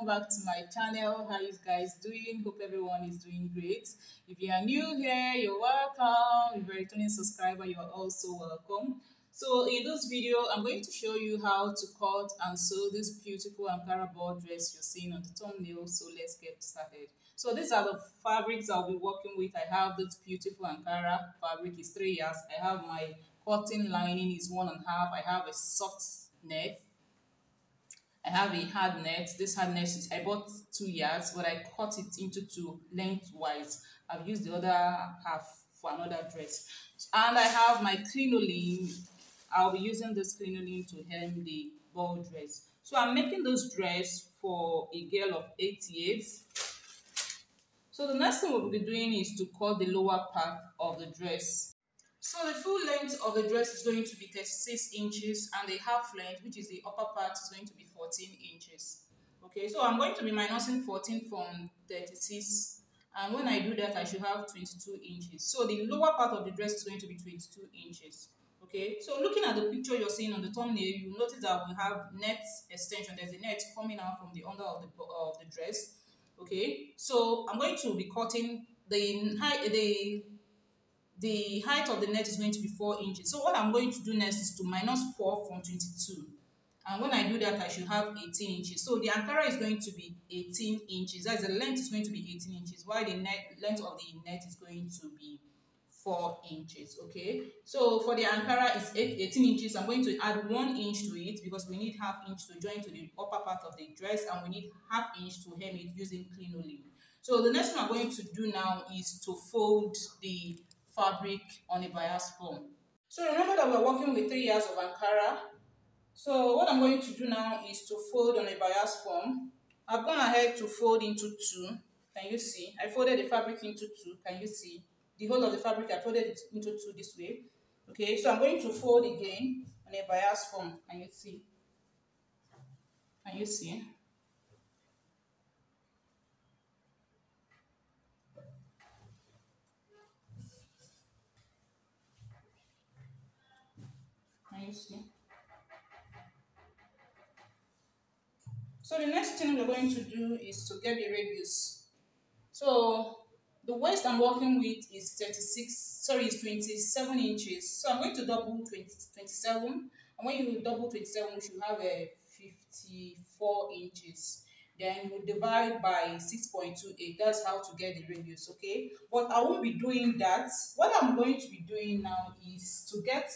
welcome back to my channel. How you guys doing? Hope everyone is doing great. If you are new here, you're welcome. If you're a returning subscriber, you're also welcome. So in this video, I'm going to show you how to cut and sew this beautiful Ankara ball dress you're seeing on the thumbnail. So let's get started. So these are the fabrics I'll be working with. I have this beautiful Ankara fabric, is 3 yards. I have my cotton lining is 1.5. I have a soft net. I have a hard net. This hard net is, I bought 2 yards, but I cut it into 2 lengthwise. I've used the other half for another dress. And I have my crinoline. I'll be using this crinoline to hem the ball dress. So I'm making this dress for a girl of 8 years. So the next thing we'll be doing is to cut the lower part of the dress. So the full length of the dress is going to be 36 inches and the half length, which is the upper part, is going to be 14 inches. Okay, so I'm going to be minusing 14 from 36, and when I do that, I should have 22 inches. So the lower part of the dress is going to be 22 inches. Okay, so looking at the picture you're seeing on the thumbnail, you notice that we have net extension. There's a net coming out from the under of the dress. Okay, so I'm going to be cutting the height of the net is going to be 4 inches. So what I'm going to do next is to minus 4 from 22. And when I do that, I should have 18 inches. So the Ankara is going to be 18 inches. That's the length is going to be 18 inches, while the length of the net is going to be 4 inches. Okay. So for the Ankara, it's 18 inches. I'm going to add 1 inch to it because we need ½ inch to join to the upper part of the dress, and we need ½ inch to hem it using crinoline. So the next thing I'm going to do now is to fold the fabric on a bias form. So remember that we're working with 3 yards of Ankara. So what I'm going to do now is to fold on a bias form. I've gone ahead to fold into 2. Can you see? I folded the fabric into 2. Can you see? The whole of the fabric, I folded it into 2 this way. Okay, so I'm going to fold again on a bias form. Can you see? Can you see? Can you see? So the next thing we're going to do is to get the radius. So the waist I'm working with is 27 inches. So I'm going to double 27. And when you double 27, we should have a 54 inches. Then you divide by 6.28. That's how to get the radius, okay? But I won't be doing that. What I'm going to be doing now is to get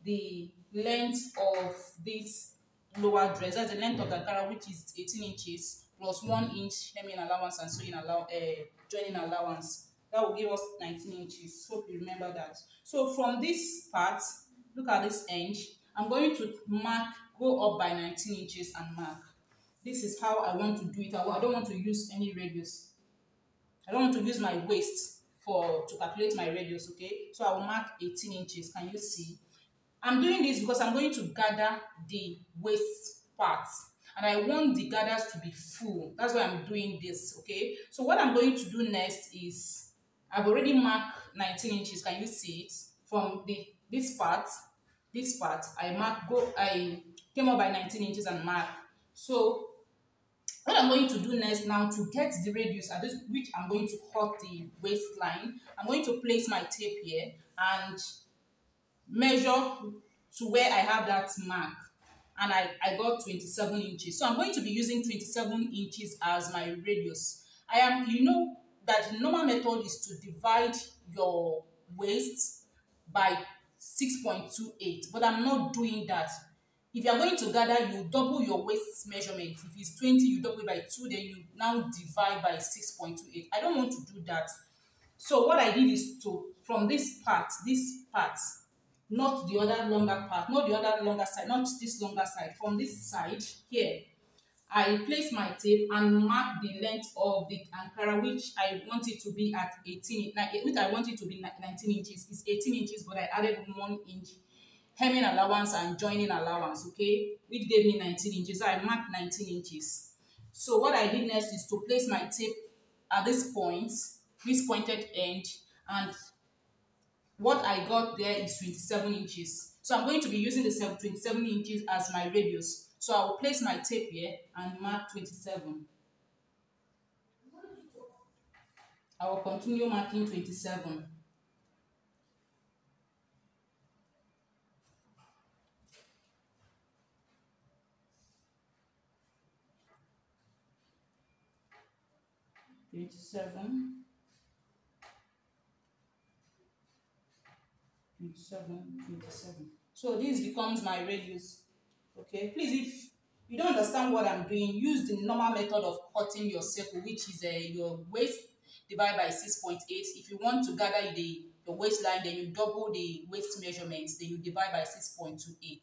the length of this lower dress. That's the length of the Ankara, which is 18 inches plus 1 inch hemming allowance and sewing joining allowance. That will give us 19 inches. Hope you remember that. So from this part, look at this edge. I'm going to go up by 19 inches and mark. This is how I want to do it. I don't want to use any radius. I don't want to use my waist to calculate my radius, okay? So I will mark 18 inches. Can you see? I'm doing this because I'm going to gather the waist parts, and I want the gathers to be full. That's why I'm doing this, okay? So what I'm going to do next is, I've already marked 19 inches. Can you see it? From this part, I came up by 19 inches and marked. So what I'm going to do next now to get the radius at which I'm going to cut the waistline, I'm going to place my tape here and measure to where I have that mark, and I got 27 inches. So I'm going to be using 27 inches as my radius. You know that the normal method is to divide your waist by 6.28, but I'm not doing that. If you are going to gather, you double your waist measurement. If it's 20, you double it by 2, then you now divide by 6.28. I don't want to do that. So what I did is from this part, not the other longer part, not the other longer side, not this longer side, from this side here, I place my tape and mark the length of the Ankara, which I want it to be at 18, which I want it to be 19 inches. It's 18 inches, but I added 1 inch hemming allowance and joining allowance, okay, which gave me 19 inches. So I marked 19 inches. So what I did next is to place my tape at this point, this pointed end, and what I got there is 27 inches. So I'm going to be using the 27 inches as my radius. So I will place my tape here and mark 27. I will continue marking 27. 27, 27, 27. So this becomes my radius. Okay, please, if you don't understand what I'm doing, use the normal method of cutting your circle, which is your waist divided by 6.8. If you want to gather your waistline, then you double the waist measurements, then you divide by 6.28.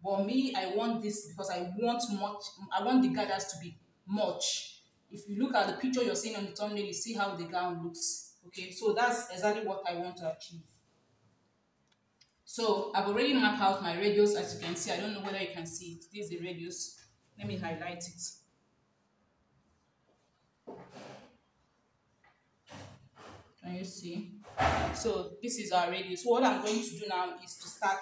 But me, I want this because I want much. I want the gathers to be much. If you look at the picture you're seeing on the thumbnail, you see how the gown looks. Okay, so that's exactly what I want to achieve. So I've already marked out my radius, as you can see. I don't know whether you can see it. This is the radius. Let me highlight it. Can you see? So this is our radius. So what I'm going to do now is to start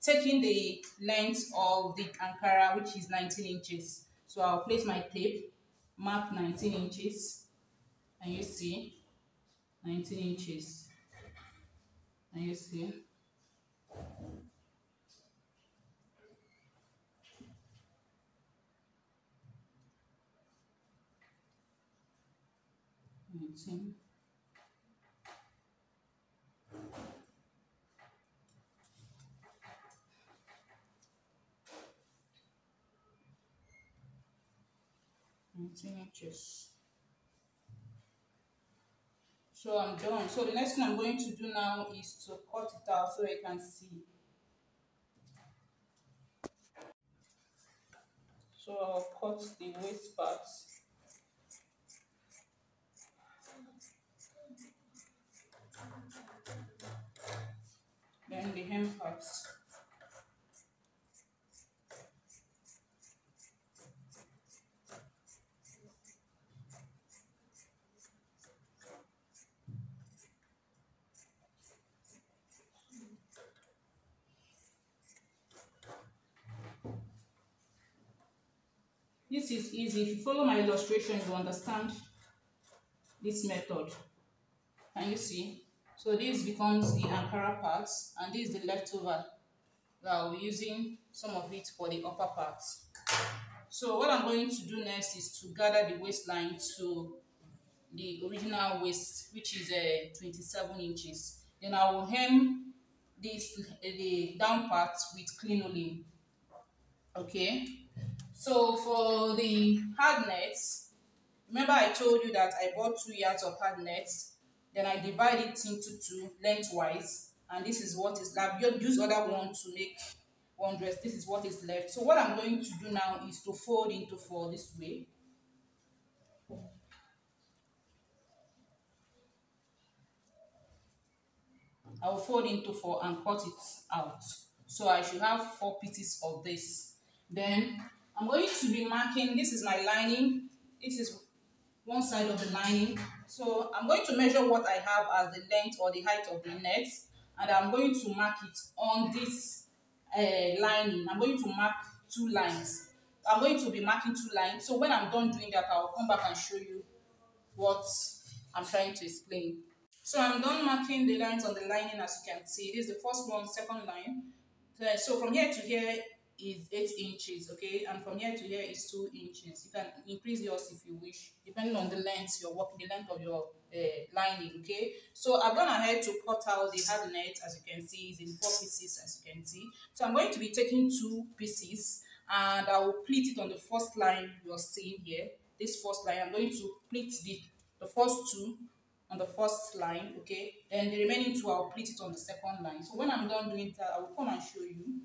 taking the length of the Ankara, which is 19 inches. So I'll place my tape, mark 19 inches. Can you see? 19 inches. Can you see? 19. Inches. So I'm done. So the next thing I'm going to do now is to cut it out so I can see. So I'll cut the waist parts. Then the hem parts. This is easy. If you follow my illustration, you understand this method. Can you see? So this becomes the Ankara parts, and this is the leftover that I'll be using some of it for the upper parts. So what I'm going to do next is to gather the waistline to the original waist, which is 27 inches. Then I will hem the down part with crinoline. Okay. So for the hard nets, remember I told you that I bought 2 yards of hard nets, then I divide it into two lengthwise, and this is what is left. You use other one to make one dress. This is what is left. So what I'm going to do now is to fold into 4 this way. I will fold into 4 and cut it out. So I should have 4 pieces of this. Then I'm going to be marking, this is my lining. This is one side of the lining. So I'm going to measure what I have as the length or the height of the net, and I'm going to mark it on this lining. I'm going to mark 2 lines. I'm going to be marking 2 lines. So when I'm done doing that, I'll come back and show you what I'm trying to explain. So I'm done marking the lines on the lining, as you can see. This is the first one, second line. So from here to here is 8 inches, okay, and from here to here is 2 inches. You can increase yours if you wish, depending on the length you're working, the length of your lining, okay. So I've gone ahead to cut out the hard net, as you can see, is in 4 pieces, as you can see. So I'm going to be taking 2 pieces, and I will pleat it on the first line you're seeing here. This first line, I'm going to pleat the first 2 on the first line, okay, then the remaining 2 I'll pleat it on the second line. So when I'm done doing that, I will come and show you.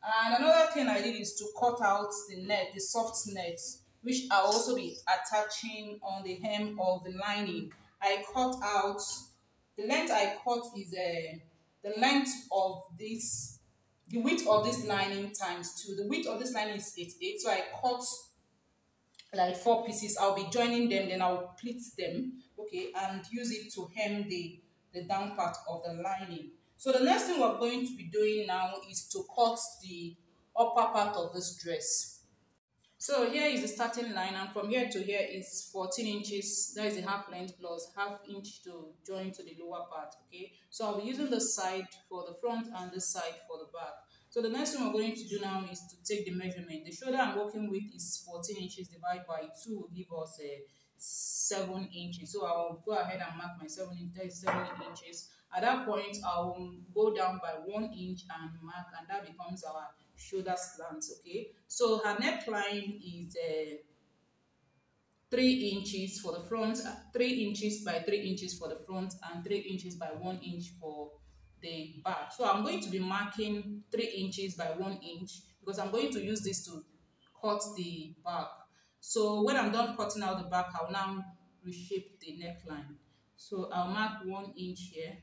And another thing I did is to cut out the net, the soft net, which I'll also be attaching on the hem of the lining. I cut out, the length I cut is the length of this, the width of this lining times 2. The width of this lining is 8, so I cut like 4 pieces. I'll be joining them, then I'll pleat them, okay, and use it to hem the down part of the lining. So the next thing we're going to be doing now is to cut the upper part of this dress. So here is the starting line, and from here to here is 14 inches. That is the half length plus half inch to join to the lower part. Okay, so I'll be using the side for the front and the side for the back. So the next thing we're going to do now is to take the measurement. The shoulder I'm working with is 14 inches divided by 2 will give us a 7 inches. So I'll go ahead and mark my 7 inches. That is 7 inches. At that point, I'll go down by 1 inch and mark, and that becomes our shoulder slant. Okay, so her neckline is 3 inches for the front, 3 inches by 3 inches for the front, and 3 inches by 1 inch for the back. So I'm going to be marking 3 inches by 1 inch because I'm going to use this to cut the back. So when I'm done cutting out the back, I'll now reshape the neckline. So I'll mark 1 inch here.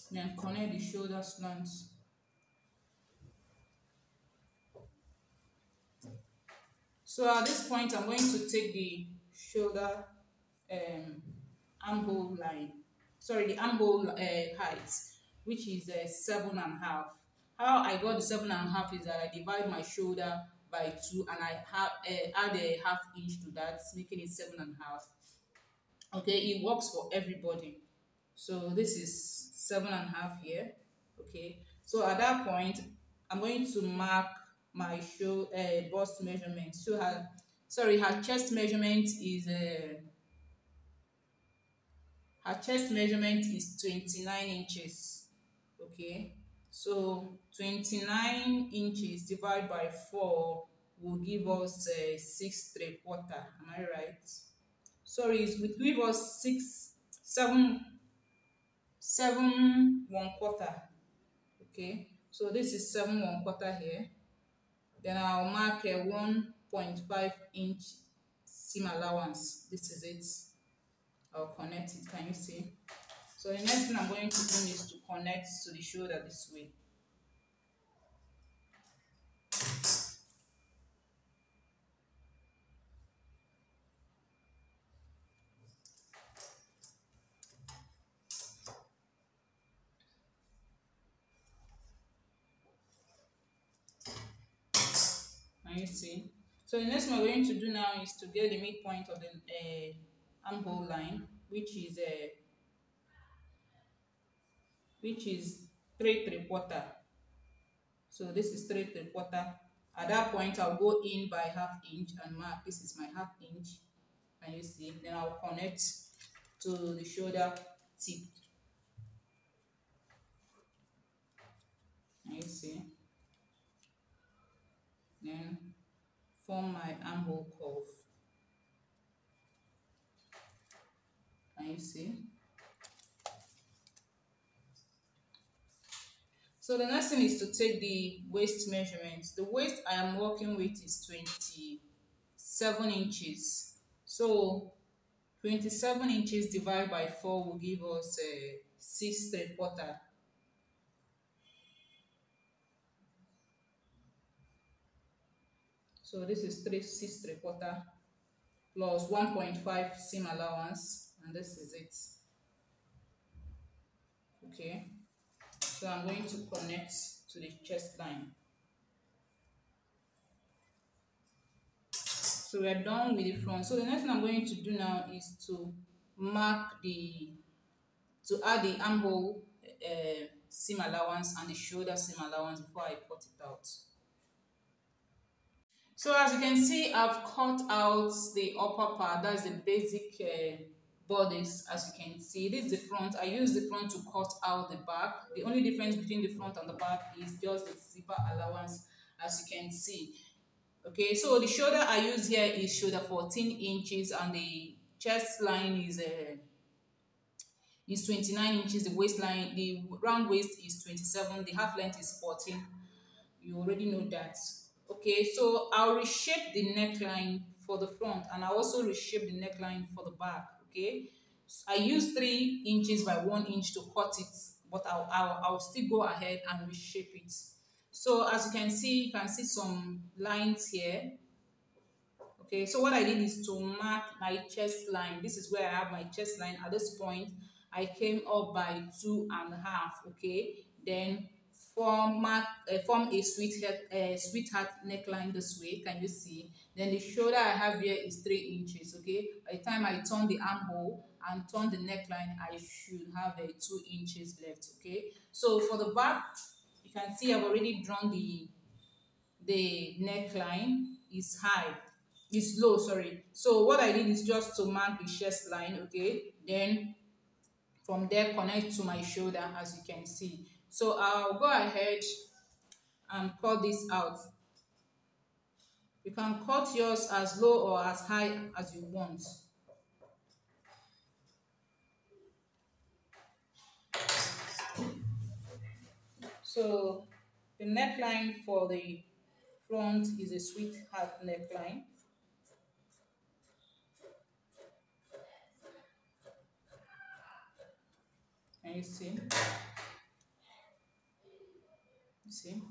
Then connect the shoulder slants. So at this point, I'm going to take the shoulder armhole line, sorry, the armhole height, which is 7.5. How I got the 7.5 is that I divide my shoulder by 2 and I have add a half inch to that, making it 7.5. Okay, it works for everybody. So this is 7.5 here. Okay, so at that point, I'm going to mark my bust measurement. So her chest measurement is her chest measurement is 29 inches. Okay, so 29 inches divided by 4 will give us 6 3/4. Am I right? Sorry, it will give us 7 1/4. Okay, so this is 7 1/4 here. Then I'll mark a 1.5 inch seam allowance. This is it. I'll connect it. Can you see? So the next thing I'm going to do is to connect to the shoulder this way. Can you see? So the next thing we're going to do now is to get the midpoint of the armhole line, which is 3 3/4. So this is 3 3/4. At that point, I'll go in by half inch and mark. This is my half inch. Can you see? Then I'll connect to the shoulder tip. Can you see? Then form my armhole curve. Can you see? So the next thing is to take the waist measurement. The waist I am working with is 27 inches. So 27 inches divided by 4 will give us 6 3/4. So this is 6 3/4 plus 1.5 seam allowance, and this is it. Okay, so I'm going to connect to the chest line. So we are done with the front. So the next thing I'm going to do now is to add the armhole seam allowance and the shoulder seam allowance before I cut it out. So as you can see, I've cut out the upper part. That's the basic bodice. As you can see, this is the front. I use the front to cut out the back. The only difference between the front and the back is just the zipper allowance, as you can see. Okay, so the shoulder I use here is shoulder 14 inches and the chest line is 29 inches. The waistline, the round waist is 27. The half length is 14. You already know that. Okay, so I'll reshape the neckline for the front and I also reshape the neckline for the back. Okay, I use 3 inches by 1 inch to cut it, but I'll still go ahead and reshape it. So as you can see some lines here. Okay, so what I did is to mark my chest line. This is where I have my chest line. At this point, I came up by 2.5. Okay, then form a sweetheart neckline this way. Can you see? Then the shoulder I have here is 3 inches. Okay, by the time I turn the armhole and turn the neckline, I should have 2 inches left. Okay, so for the back, you can see I've already drawn the neckline is high, is low, sorry. So what I did is just to mark the chest line. Okay, then from there connect to my shoulder, as you can see. So I'll go ahead and cut this out. You can cut yours as low or as high as you want. So the neckline for the front is a sweetheart neckline. Can you see? You see?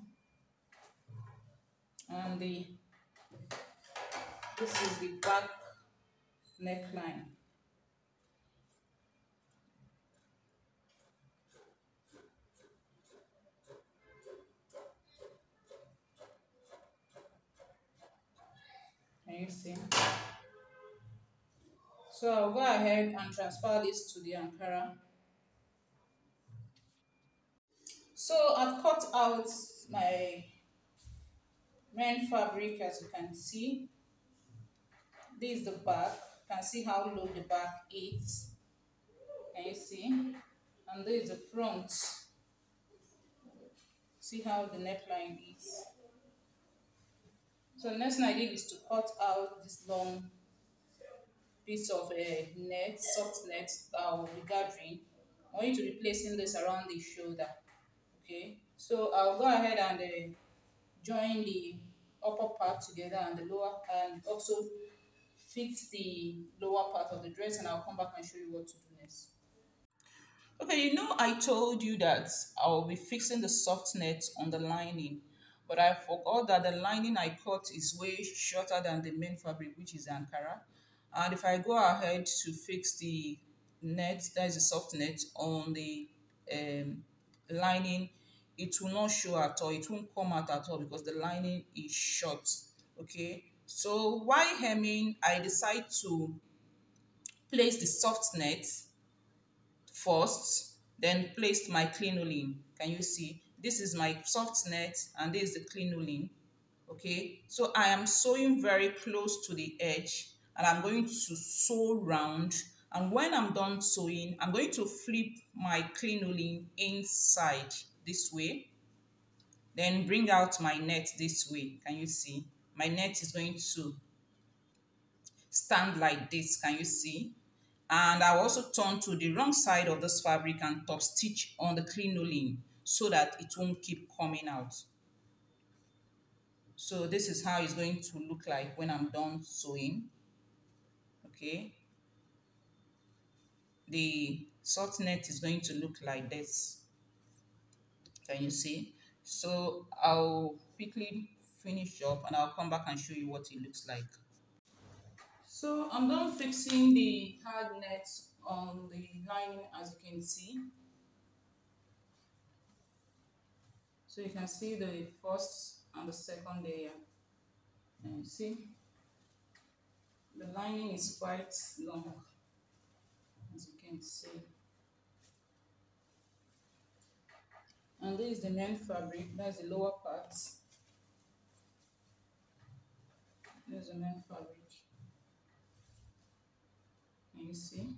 And this is the back neckline. Can you see? So I'll go ahead and transfer this to the Ankara. So I've cut out my main fabric, as you can see. This is the back. You can see how low the back is. Can you see? And this is the front. See how the neckline is. So the next thing I did is to cut out this long piece of net, soft net that I will be gathering. I want you to be placing this around the shoulder. Okay, so I'll go ahead and join the upper part together and the lower, and also fix the lower part of the dress, and I'll come back and show you what to do next. Okay, I told you that I'll be fixing the soft net on the lining, but I forgot that the lining I cut is way shorter than the main fabric, which is Ankara. And if I go ahead to fix the net, that is the soft net, on the lining, it will not show at all. It won't come out at all because the lining is short. Okay, so while hemming, I decide to place the soft net first, then placed my crinoline. Can you see? This is my soft net and this is the crinoline. Okay, so I am sewing very close to the edge and I'm going to sew round, and when I'm done sewing, I'm going to flip my crinoline inside this way, then bring out my net this way. Can you see? My net is going to stand like this. Can you see? And I'll also turn to the wrong side of this fabric and top stitch on the crinoline so that it won't keep coming out. So this is how it's going to look like when I'm done sewing. Okay, the soft net is going to look like this. Can you see? So I'll quickly finish up and I'll come back and show you what it looks like. So I'm done fixing the hard net on the lining, as you can see. So you can see the first and the second layer. And you see, the lining is quite long, as you can see. And this is the main fabric, that's the lower part. There's the main fabric. Can you see?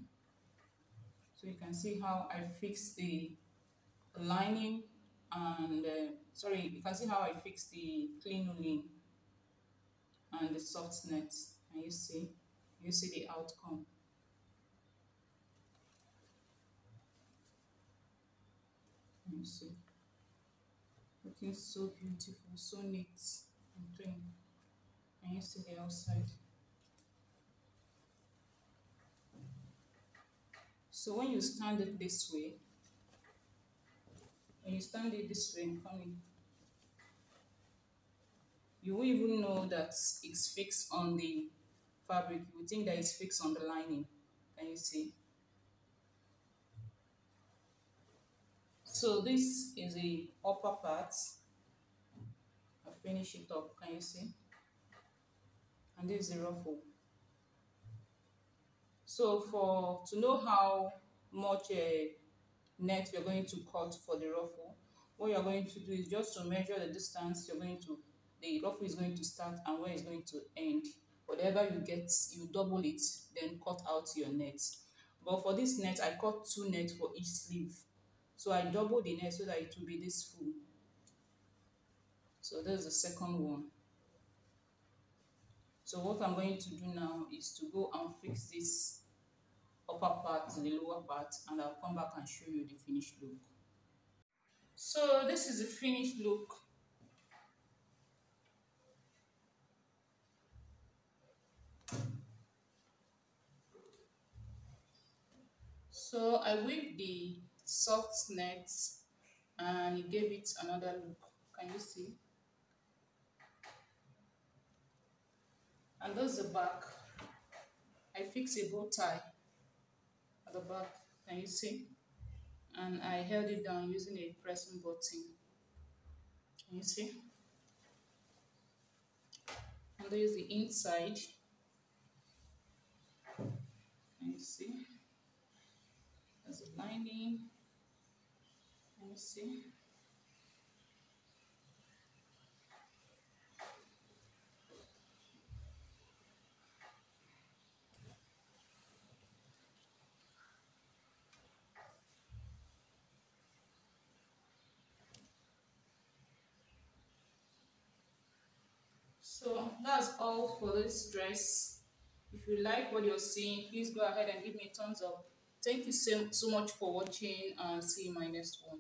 So you can see how I fix the lining and sorry, you can see how I fix the crinoline and the soft net. Can you see? You see the outcome. Can you see? Looking so beautiful, so neat and clean. Can you see the outside? So when you stand it this way, and come in, you won't even know that it's fixed on the fabric, you would think that it's fixed on the lining. Can you see? So this is the upper part. I finish it up. Can you see? And this is the ruffle. So for to know how much net you're going to cut for the ruffle, what you're going to do is just to measure the distance the ruffle is going to start and where it's going to end. Whatever you get, you double it, then cut out your net. But for this net, I cut 2 nets for each sleeve. So I double the net so that it will be this full. So there's the second one. So what I'm going to do now is to go and fix this upper part to the lower part, and I'll come back and show you the finished look. So this is the finished look. So I weaved the soft net and it gave it another look. Can you see? And that's the back. I fixed a bow tie at the back. Can you see? And I held it down using a pressing button. Can you see? And there is the inside. Can you see? There's the lining. Can you see? So that's all for this dress. If you like what you're seeing, please go ahead and give me a thumbs up. Thank you so much for watching, and see you in my next one.